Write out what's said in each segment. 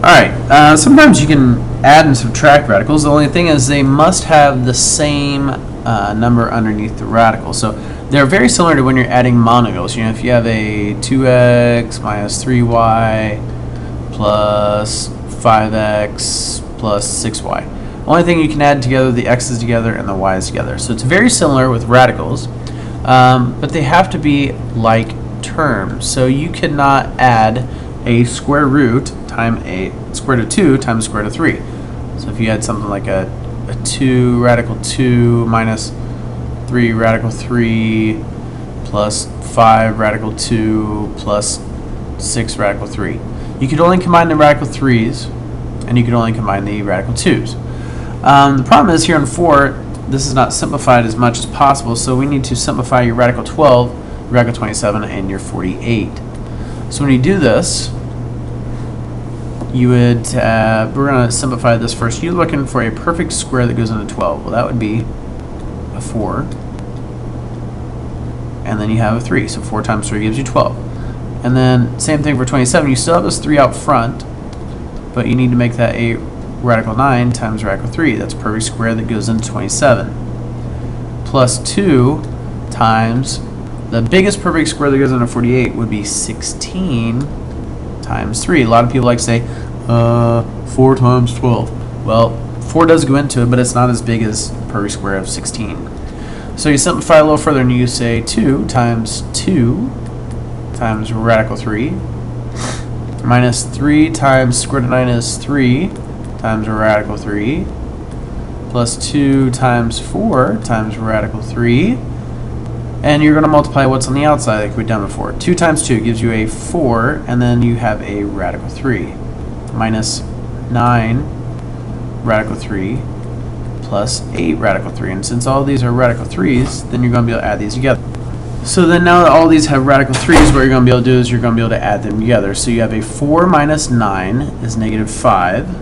Alright, sometimes you can add and subtract radicals. The only thing is they must have the same number underneath the radical. So they're very similar to when you're adding monomials. You know, if you have a 2x minus 3y plus 5x plus 6y. Only thing you can add together, the x's together and the y's together. So it's very similar with radicals, but they have to be like terms. So you cannot add a square root times a square root of 2 times square root of 3. So if you had something like a 2 radical 2 minus 3 radical 3 plus 5 radical 2 plus 6 radical 3. You could only combine the radical 3's and you could only combine the radical 2's. The problem is here on 4, this is not simplified as much as possible, so we need to simplify your radical 12, radical 27, and your 48. So when you do this, you would, we're going to simplify this first. You're looking for a perfect square that goes into 12. Well, that would be a 4. And then you have a 3. So 4 times 3 gives you 12. And then same thing for 27. You still have this 3 out front, but you need to make that a radical 9 times radical 3. That's a perfect square that goes into 27. Plus 2 times the biggest perfect square that goes into 48 would be 16 times 3. A lot of people like to say 4 times 12. Well, 4 does go into it, but it's not as big as perfect square of 16. So you simplify a little further and you say 2 times radical 3 minus 3 times square root of 9 is 3 times radical 3 plus 2 times 4 times radical 3. And you're going to multiply what's on the outside like we've done before. 2 times 2 gives you a 4, and then you have a radical 3 minus 9 radical 3 plus 8 radical 3. And since all these are radical 3's, then you're going to be able to add these together. So then now that all these have radical 3's, what you're going to be able to do is you're going to be able to add them together. So you have a 4 minus 9 is negative 5.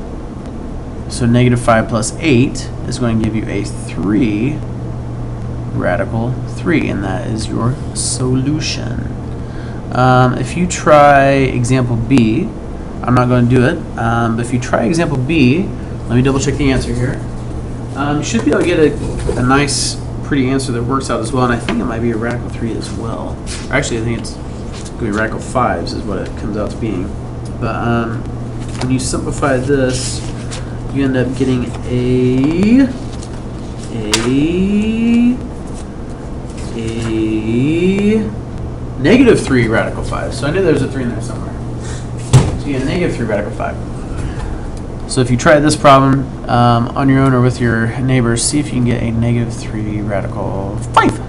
So negative 5 plus 8 is going to give you a 3 radical 3, and that is your solution. If you try example B, I'm not going to do it, but if you try example B, let me double check the answer here. You should be able to get a nice, pretty answer that works out as well, and I think it might be a radical 3 as well. Or actually, I think it's going to be radical 5's is what it comes out to being. But when you simplify this, you end up getting a negative 3 radical 5. So I knew there was a 3 in there somewhere. So you get a negative 3 radical 5. So if you try this problem on your own or with your neighbors, see if you can get a negative 3 radical 5.